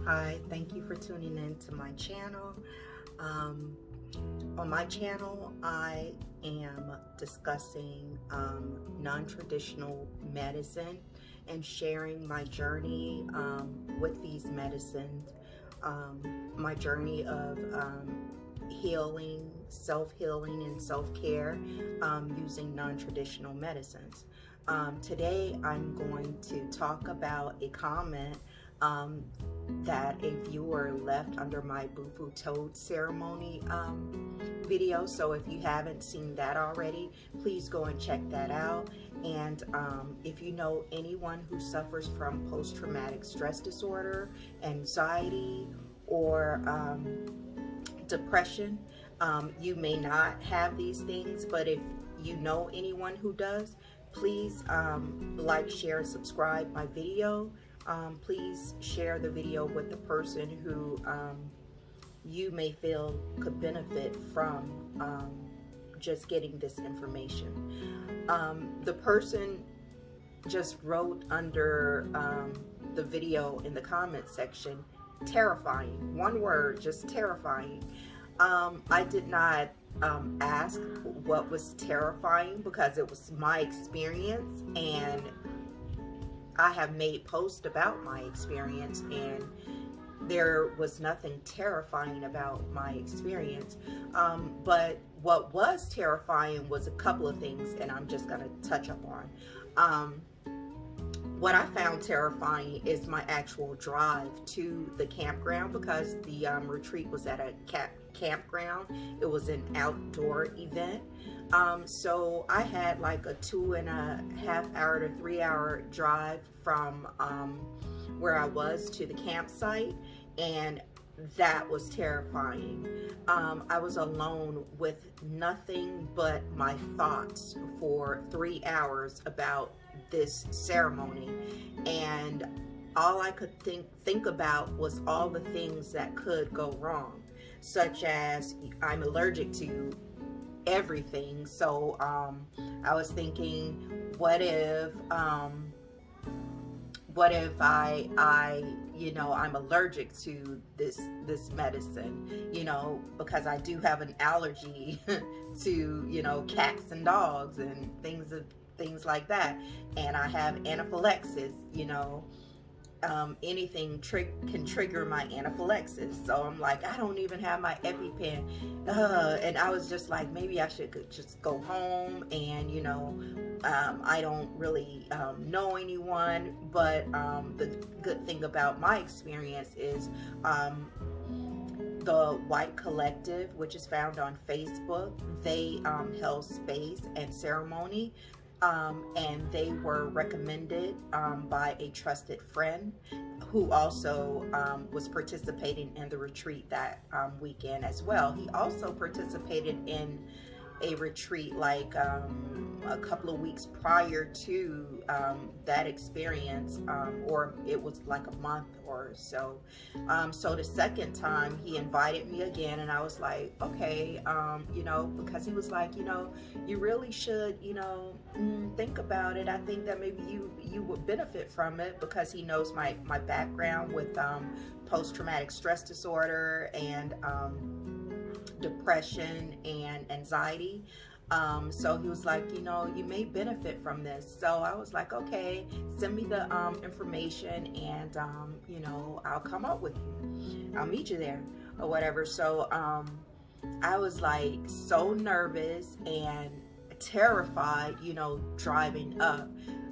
Hi, thank you for tuning in to my channel. On my channel, I am discussing non-traditional medicine and sharing my journey with these medicines, my journey of healing, self-healing, and self-care using non-traditional medicines. Today, I'm going to talk about a comment that a viewer left under my Bufu Toad ceremony video. So if you haven't seen that already, please go and check that out. And if you know anyone who suffers from post-traumatic stress disorder, anxiety, or depression, you may not have these things, but if you know anyone who does, please like, share, and subscribe my video. Please share the video with the person who you may feel could benefit from just getting this information. The person just wrote under the video in the comment section, terrifying. One word, just terrifying. I did not ask what was terrifying because it was my experience, and I have made posts about my experience, and there was nothing terrifying about my experience. But what was terrifying was a couple of things, and I'm just going to touch up on. What I found terrifying is my actual drive to the campground, because the retreat was at a campground. It was an outdoor event. So I had like a 2.5 hour to 3 hour drive from where I was to the campsite, and that was terrifying. I was alone with nothing but my thoughts for 3 hours about this ceremony, and all I could think about was all the things that could go wrong, such as I'm allergic to everything. So I was thinking, what if I you know, I'm allergic to this medicine, you know, because I do have an allergy to, you know, cats and dogs and things like that, and I have anaphylaxis, you know. Anything can trigger my anaphylaxis. So I'm like, I don't even have my EpiPen. And I was just like, maybe I should just go home, and, you know, I don't really know anyone, but the good thing about my experience is the White Collective, which is found on Facebook, they held space and ceremony. And they were recommended by a trusted friend who also was participating in the retreat that weekend as well. He also participated in a retreat like a couple of weeks prior to that experience, or it was like a month or so. So the second time he invited me again, and I was like, okay, you know, because he was like, you know, you really should, you know, think about it. I think that maybe you would benefit from it, because he knows my background with post-traumatic stress disorder and depression and anxiety. So he was like, you know, you may benefit from this. So I was like, okay, send me the information, and you know, I'll come up with you. I'll meet you there or whatever. So I was like so nervous and terrified, you know, driving up.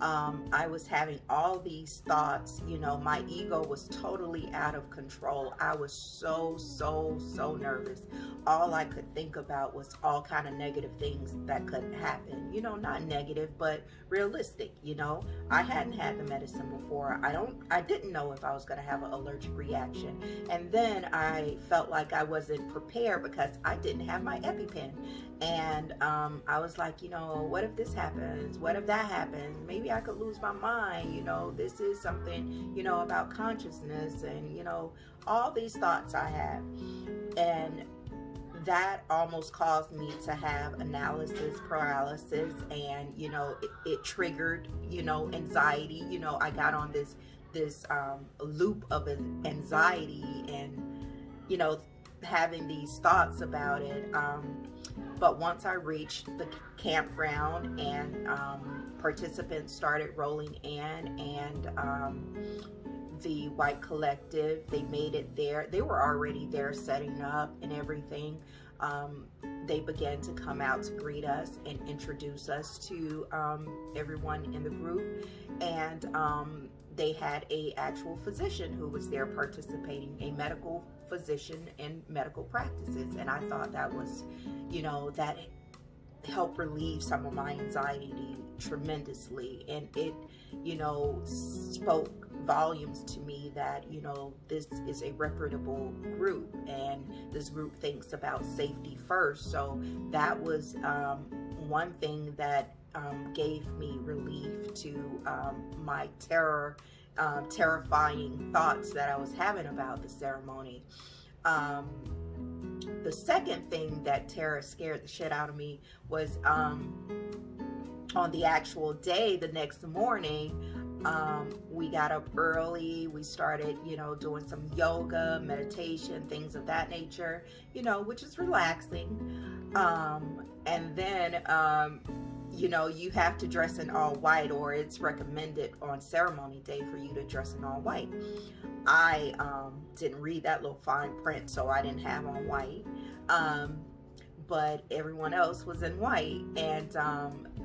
I was having all these thoughts, you know, my ego was totally out of control. I was so nervous. All I could think about was all kind of negative things that could happen, you know, not negative, but realistic. You know, I hadn't had the medicine before. I didn't know if I was going to have an allergic reaction. And then I felt like I wasn't prepared because I didn't have my EpiPen. And I was like, you know, what if this happens? What if that happens? Maybe I could lose my mind. You know, this is something, you know, about consciousness, and, you know, all these thoughts I have. And that almost caused me to have analysis paralysis, and, you know, it triggered, you know, anxiety. You know, I got on this this loop of anxiety and, you know, having these thoughts about it. But once I reached the campground and participants started rolling in, and the White Collective, they made it there. They were already there setting up and everything. They began to come out to greet us and introduce us to everyone in the group. And they had a actual physician who was there participating, a medical physician in medical practices. And I thought that was, you know, that helped relieve some of my anxiety tremendously. And it, you know, spoke volumes to me that, you know, this is a reputable group and this group thinks about safety first. So that was one thing that gave me relief to my terrifying thoughts that I was having about the ceremony. The second thing that scared the shit out of me was on the actual day, the next morning, we got up early. We started, you know, doing some yoga, meditation, things of that nature, you know, which is relaxing. And then, you know, you have to dress in all white, or it's recommended on ceremony day for you to dress in all white. I didn't read that little fine print, so I didn't have on white. But everyone else was in white. And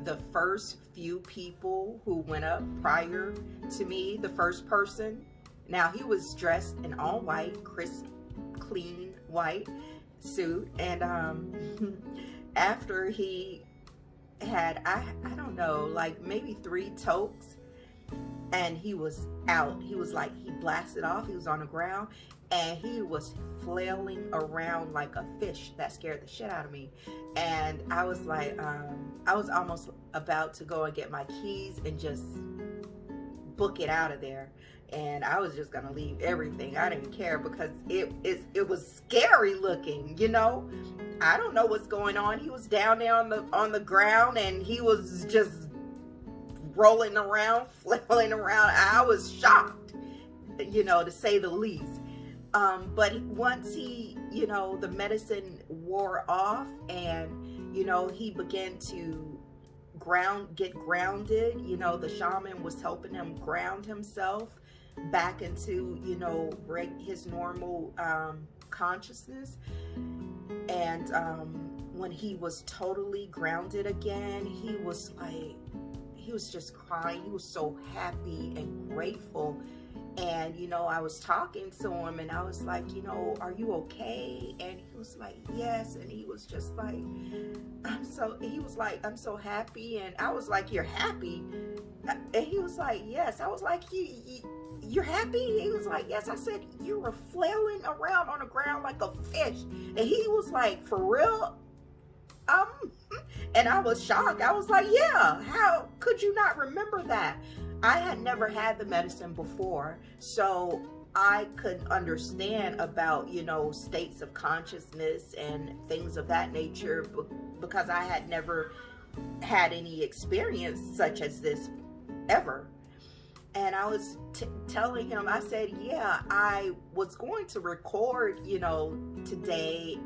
the first few people who went up prior to me, the first person, now he was dressed in all white, crisp, clean white suit. And after he had, I don't know, like maybe 3 tokes, and he was out. He was like, he blasted off. He was on the ground and he was flailing around like a fish. That scared the shit out of me. And I was like, I was almost about to go and get my keys and just book it out of there. And I was just gonna leave everything. I didn't care because it was scary looking, you know. I don't know what's going on. He was down there on the ground and he was just rolling around, flailing around. I was shocked, you know, to say the least. But once he, you know, the medicine wore off and, you know, he began to get grounded, you know, the shaman was helping him ground himself back into, you know, his normal consciousness. And when he was totally grounded again, he was like, he was just crying. He was so happy and grateful. And, you know, I was talking to him and I was like, you know, are you okay? And he was like, yes. And he was just like, he was like, I'm so happy. And I was like, you're happy? And he was like, yes. I was like, you're happy? He was like, yes. I said, you were flailing around on the ground like a fish. And he was like, for real? And I was shocked. I was like, yeah, how could you not remember that? I had never had the medicine before, so I could understand about, you know, states of consciousness and things of that nature because I had never had any experience such as this ever. And I was telling him, I said, yeah, I was going to record, you know, today,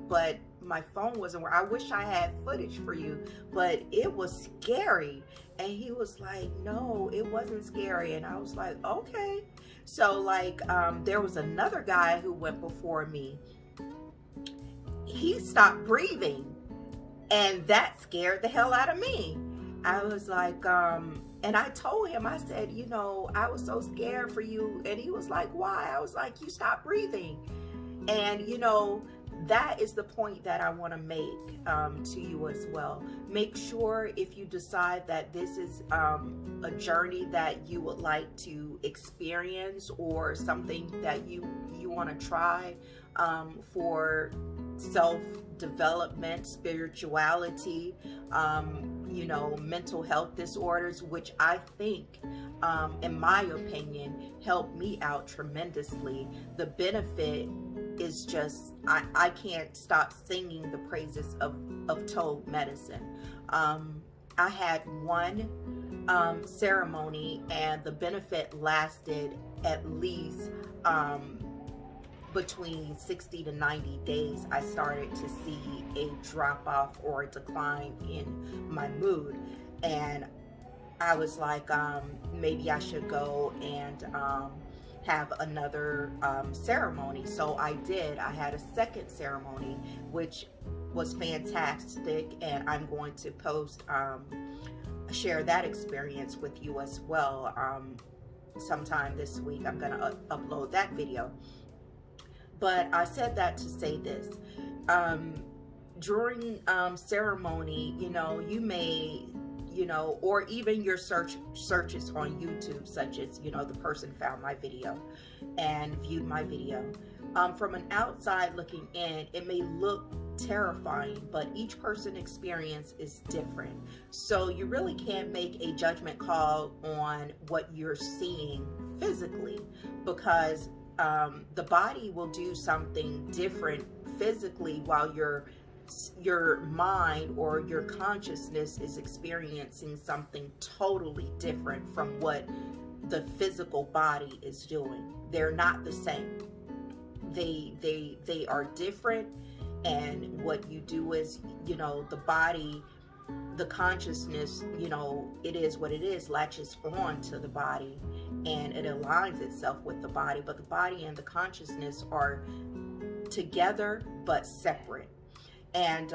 but my phone wasn't where I wish I had footage for you, but it was scary. And he was like, no, it wasn't scary. And I was like, okay. So like, there was another guy who went before me. He stopped breathing and that scared the hell out of me. I was like, and I told him, I said, you know, I was so scared for you. And he was like, why? I was like, you stopped breathing. And, you know, that is the point that I want to make to you as well. Make sure if you decide that this is a journey that you would like to experience or something that you want to try for self-development, spirituality, you know, mental health disorders, which I think, in my opinion, helped me out tremendously. The benefit is just, I can't stop singing the praises of Toad medicine. I had one ceremony, and the benefit lasted at least between 60 to 90 days. I started to see a drop off or a decline in my mood, and I was like, maybe I should go and have another ceremony. So I did. I had a second ceremony, which was fantastic, and I'm going to share that experience with you as well. Sometime this week I'm going to upload that video. But I said that to say this. During ceremony, you may, or even your searches on YouTube, such as, the person found my video and viewed my video. From an outside looking in, it may look terrifying, but each person experience is different. So you really can't make a judgment call on what you're seeing physically, because the body will do something different physically while your mind or your consciousness is experiencing something totally different from what the physical body is doing. They're not the same. They are different, and what you do is, the body, the consciousness, it is what it is, latches on to the body and it aligns itself with the body, but the body and the consciousness are together but separate. And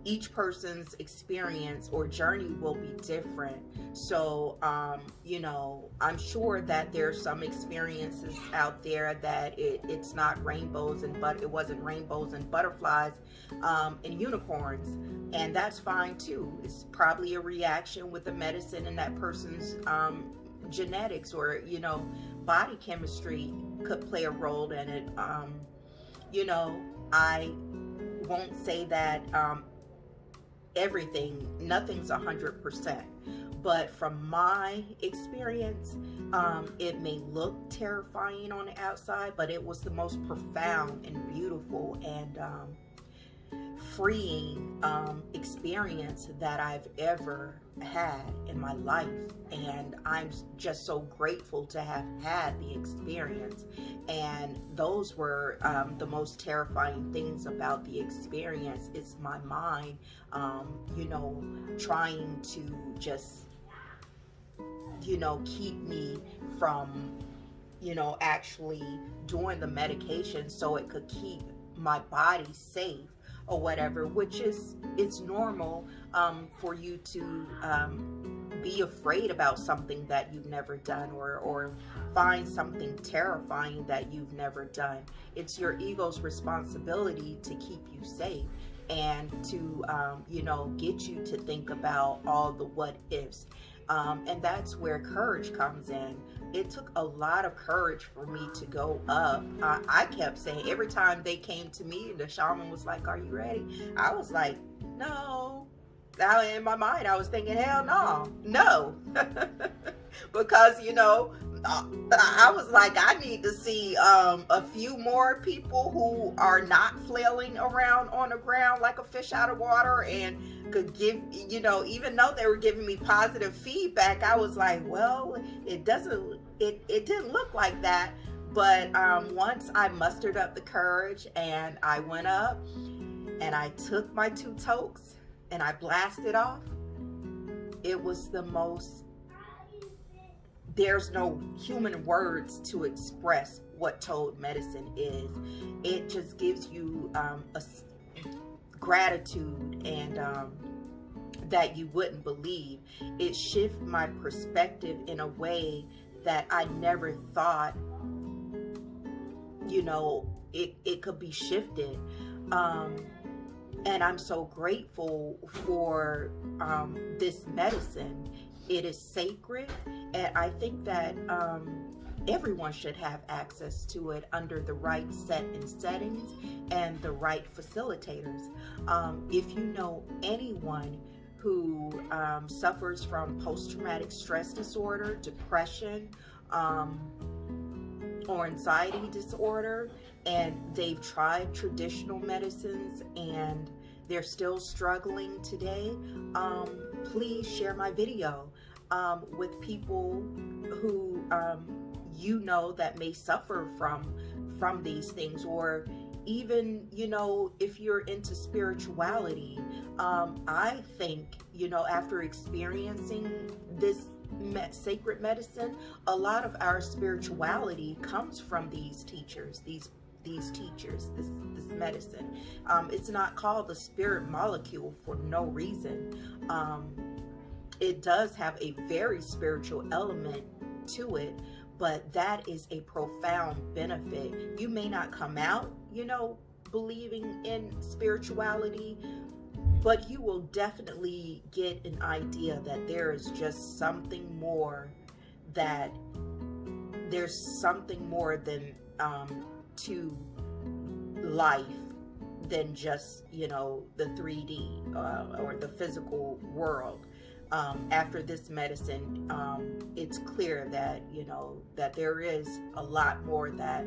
each person's experience or journey will be different. So, I'm sure that there's some experiences out there that it's not rainbows but it wasn't rainbows and butterflies and unicorns, and that's fine too. It's probably a reaction with the medicine and that person's genetics or body chemistry could play a role in it. I won't say that nothing's 100%, but from my experience, it may look terrifying on the outside, but it was the most profound and beautiful and freeing experience that I've ever had in my life. And I'm just so grateful to have had the experience. And those were the most terrifying things about the experience. It's my mind, trying to just, keep me from, actually doing the medication so it could keep my body safe or whatever, which it's normal for you to be afraid about something that you've never done, or find something terrifying that you've never done. It's your ego's responsibility to keep you safe and to get you to think about all the what ifs. And that's where courage comes in. It took a lot of courage for me to go up. I kept saying, every time they came to me and the shaman was like, "Are you ready?" I was like, "No." Now in my mind, I was thinking, hell no. Because, I was like, I need to see a few more people who are not flailing around on the ground like a fish out of water and could give, even though they were giving me positive feedback, I was like, well, it didn't look like that. But once I mustered up the courage and I went up and I took my 2 tokes and I blasted off, it was the most, there's no human words to express what toad medicine is. It just gives you a gratitude and that you wouldn't believe. It shifted my perspective in a way that I never thought, it could be shifted. And I'm so grateful for this medicine. It is sacred, and I think that everyone should have access to it under the right set and settings and the right facilitators. If you know anyone who suffers from post-traumatic stress disorder, depression, or anxiety disorder, and they've tried traditional medicines and they're still struggling today, please share my video with people who you know that may suffer from these things, or even, you know, if you're into spirituality. I think, you know, after experiencing this sacred medicine, a lot of our spirituality comes from these teachers, these teachers, this medicine. It's not called the spirit molecule for no reason. It does have a very spiritual element to it, but that is a profound benefit. You may not come out, you know, believing in spirituality, but you will definitely get an idea that there is just something more, that there's something more than to life than just, you know, the 3D or the physical world. After this medicine, it's clear that, you know, that there is a lot more that,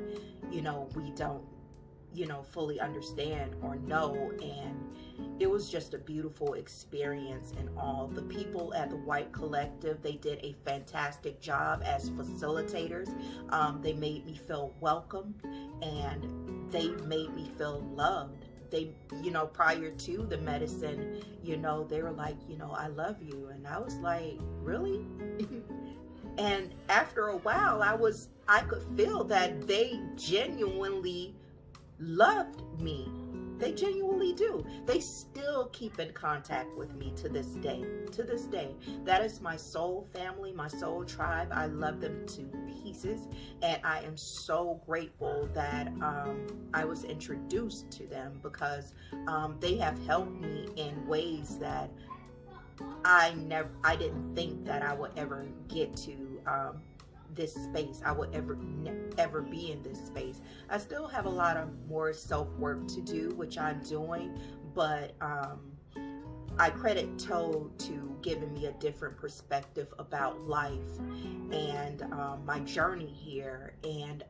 you know, we don't, you know, fully understand or know. And it was just a beautiful experience. And all the people at the White Collective, they did a fantastic job as facilitators. They made me feel welcome, and they made me feel loved. They, you know, prior to the medicine, you know, they were like, you know, I love you. And I was like, really? And after a while, I could feel that they genuinely loved me. They genuinely do. They still keep in contact with me to this day. To this day. That is my soul family, my soul tribe. I love them to pieces. And I am so grateful that I was introduced to them, because they have helped me in ways that I didn't think that I would ever get to this space. I would ever be in this space. I still have a lot of more self-work to do, which I'm doing, but I credit Toad to giving me a different perspective about life and my journey here. And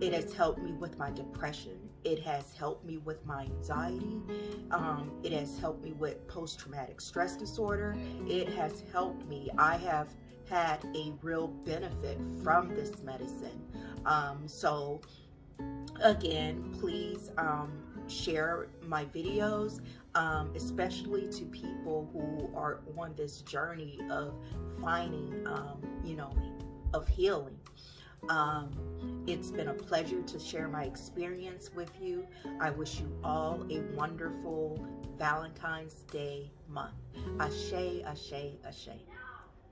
it has helped me with my depression. It has helped me with my anxiety. It has helped me with post-traumatic stress disorder. It has helped me. I have had a real benefit from this medicine. So again, please share my videos, especially to people who are on this journey of finding, you know, of healing. It's been a pleasure to share my experience with you. I wish you all a wonderful Valentine's Day month. Ashe, ashe, ashe.